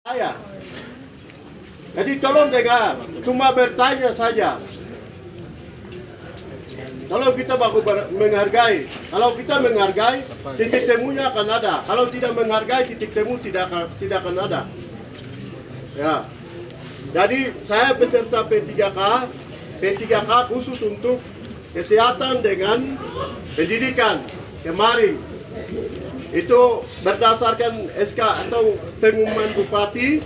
saya. Jadi tolong dengar, cuma bertanya saja. Kalau kita baku menghargai, kalau kita menghargai, titik temunya akan ada. Kalau tidak menghargai, titik temu tidak akan ada. Ya. Jadi saya peserta P3K khusus untuk kesehatan dengan pendidikan kemarin. Itu berdasarkan SK atau pengumuman bupati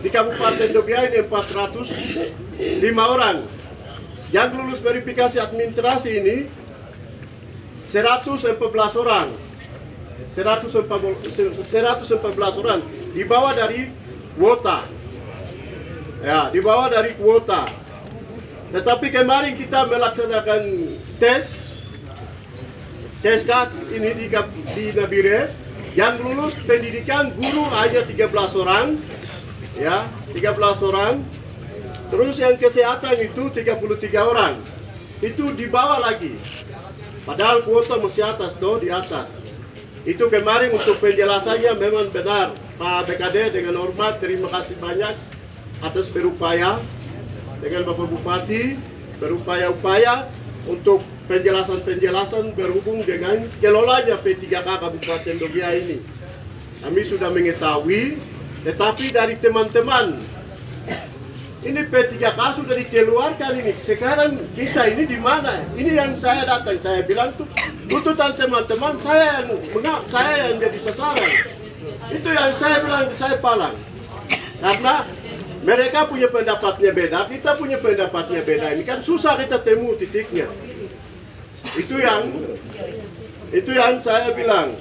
di Kabupaten Dogea ini 405 orang. Yang lulus verifikasi administrasi ini 114 orang. 114 orang dibawa dari kuota. Ya, dibawa dari kuota. Tetapi kemarin kita melaksanakan tes ini di Nabires, yang lulus pendidikan guru hanya 13 orang, ya, 13 orang. Terus yang kesehatan itu 33 orang. Itu dibawa lagi. Padahal kuota masih atas, di atas. Itu kemarin untuk penjelasannya memang benar. Pak BKD dengan hormat terima kasih banyak atas berupaya dengan Bapak Bupati berupaya-upaya untuk penjelasan-penjelasan berhubung dengan kelolanya P3K Kabupaten Dogea ini. Kami sudah mengetahui, tetapi dari teman-teman ini P3K sudah dikeluarkan ini. Sekarang kita ini di mana? Ini yang saya datang, saya bilang tuh tuntutan teman-teman saya yang jadi sasaran. Itu yang saya bilang, saya palang. Karena mereka punya pendapatnya beda, kita punya pendapatnya beda. Ini kan susah kita temu titiknya. Itu yang saya bilang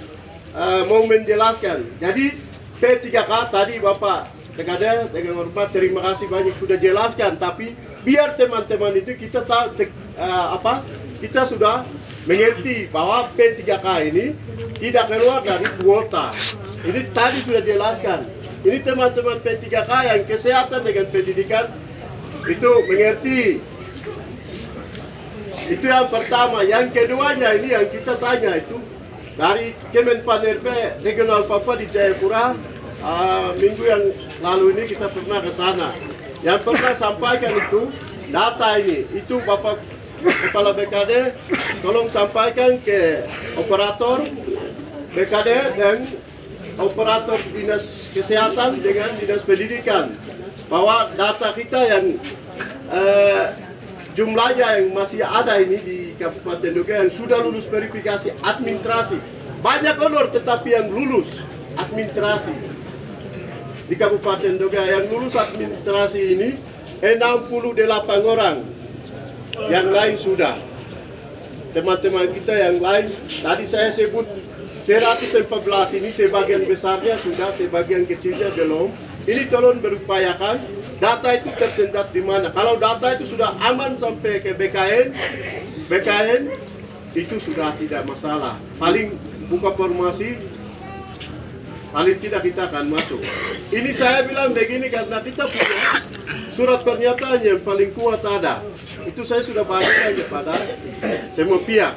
mau menjelaskan. Jadi P3K tadi Bapak BKD dengan hormat terima kasih banyak sudah jelaskan. Tapi biar teman-teman itu kita kita sudah mengerti bahwa P3K ini tidak keluar dari kuota. Ini tadi sudah jelaskan. Ini teman-teman P3K yang kesehatan dengan pendidikan itu mengerti. Itu yang pertama. Yang keduanya ini yang kita tanya itu dari Kemenpan RB Regional Papua di Jayapura. Minggu yang lalu ini kita pernah ke sana. Yang pernah sampaikan itu data ini. Itu Bapak Kepala BKD tolong sampaikan ke operator BKD dan operator dinas kesehatan dengan dinas pendidikan bahwa data kita yang jumlahnya yang masih ada ini di Kabupaten Dogea yang sudah lulus verifikasi administrasi banyak honor, tetapi yang lulus administrasi di Kabupaten Dogea yang lulus administrasi ini 68 orang. Yang lain sudah. Teman-teman kita yang lain tadi saya sebut 114 ini sebagian besarnya sudah, sebagian kecilnya belum. Ini tolong berupayakan data itu tersendat di mana. Kalau data itu sudah aman sampai ke BKN itu sudah tidak masalah. Paling buka formasi, paling tidak kita akan masuk. Ini saya bilang begini karena kita punya surat pernyataan yang paling kuat ada. Itu saya sudah bagikan kepada semua pihak.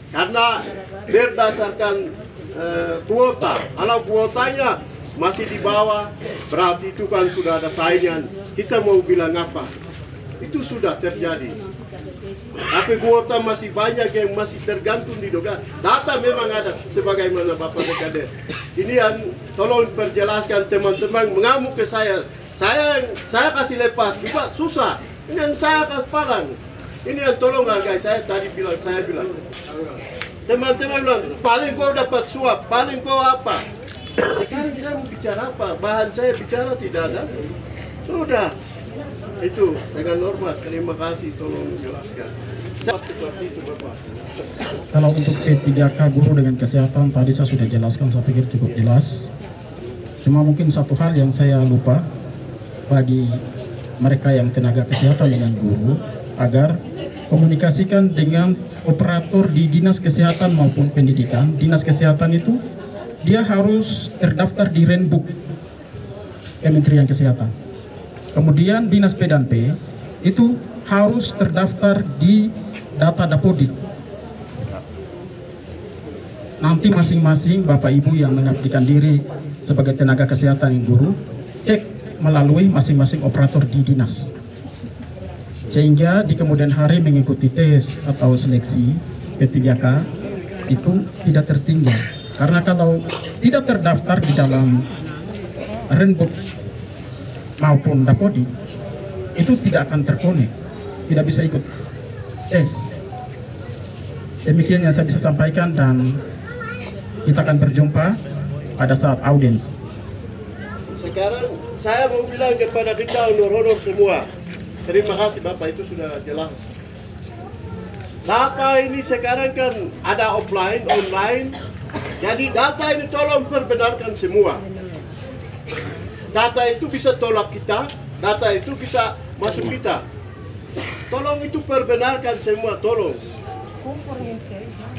Karena berdasarkan kuota, kalau kuotanya masih di bawah, berarti itu kan sudah ada saingan. Kita mau bilang apa? Itu sudah terjadi. Tapi kuota masih banyak yang masih tergantung di Dogea. Data memang ada, sebagaimana Bapak BKD. Ini yang tolong perjelaskan teman-teman mengamuk ke saya. Saya kasih lepas, juga susah. Ini yang saya akan palang. Ini yang tolong hargai saya tadi bilang, saya bilang. Teman-teman bilang, paling kau dapat suap, paling kau apa. Sekarang kita mau bicara apa? Bahan saya bicara tidak ada. Sudah. Itu dengan hormat, terima kasih, tolong menjelaskan. Seperti itu Bapak. Kalau untuk P3K guru dengan kesehatan tadi saya sudah jelaskan, saya pikir cukup jelas. Cuma mungkin satu hal yang saya lupa bagi mereka yang tenaga kesehatan dengan guru, agar komunikasikan dengan operator di dinas kesehatan maupun pendidikan. Dinas kesehatan itu dia harus terdaftar di Renbook Kementerian Kesehatan. Kemudian dinas P&P itu harus terdaftar di data Dapodik. nanti masing-masing Bapak Ibu yang mengabdikan diri sebagai tenaga kesehatan guru cek melalui masing-masing operator di dinas, sehingga di kemudian hari mengikuti tes atau seleksi P3K itu tidak tertinggal. Karena kalau tidak terdaftar di dalam Renbook maupun Dapodi, itu tidak akan terkonek, tidak bisa ikut tes. Demikian yang saya bisa sampaikan, dan kita akan berjumpa pada saat audiens. Sekarang saya mau bilang kepada kita honor-honor semua, terima kasih Bapak, itu sudah jelas. Data ini sekarang kan ada offline, online. Jadi data ini tolong perbenarkan semua. Data itu bisa tolak kita, data itu bisa masuk kita. Tolong itu perbenarkan semua, tolong.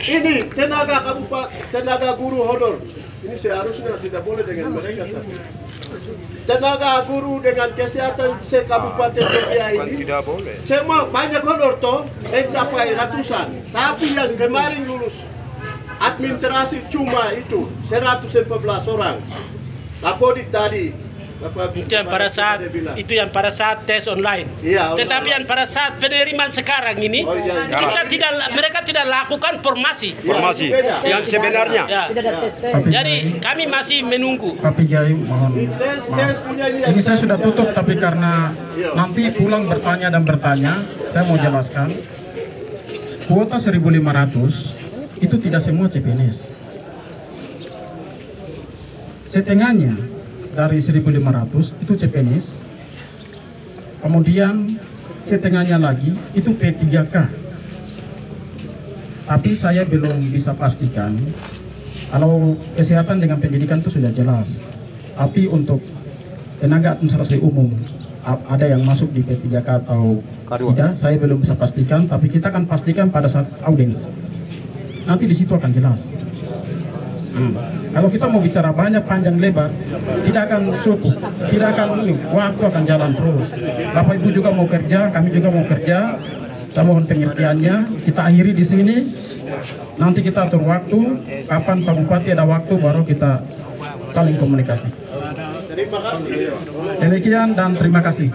Ini tenaga kabupaten, tenaga guru honor. Ini seharusnya tidak boleh dengan mereka, tapi tenaga guru dengan kesehatan se-Kabupaten Jogja ini tidak boleh. Semua banyak honor toh, mencapai ratusan. Tapi yang kemarin lulus administrasi cuma itu 114 orang. Dapodi tadi Bapak, itu yang pada saat tes online. Iya, tetapi yang pada saat penerimaan sekarang ini mereka tidak lakukan formasi. Formasi yang sebenarnya. Ya. Jadi kami masih menunggu. Tapi Jai, mohon maaf. Ini saya sudah tutup, tapi karena nanti pulang bertanya dan bertanya, saya mau jelaskan. Kuota 1.500 itu tidak semua CPNS. Setengahnya dari 1.500 itu CPNS, kemudian setengahnya lagi itu P3K. Tapi saya belum bisa pastikan. Kalau kesehatan dengan pendidikan itu sudah jelas, tapi untuk tenaga administrasi umum ada yang masuk di P3K atau tidak, saya belum bisa pastikan. Tapi kita akan pastikan pada saat audiens. Nanti di situ akan jelas. Kalau kita mau bicara banyak panjang lebar, tidak akan cukup, tidak akan waktu akan jalan terus. Bapak Ibu juga mau kerja, kami juga mau kerja. Saya mohon pengertiannya. Kita akhiri di sini. Nanti kita atur waktu. Kapan Pak Bupati ada waktu, baru kita saling komunikasi. Terima kasih. Demikian dan terima kasih.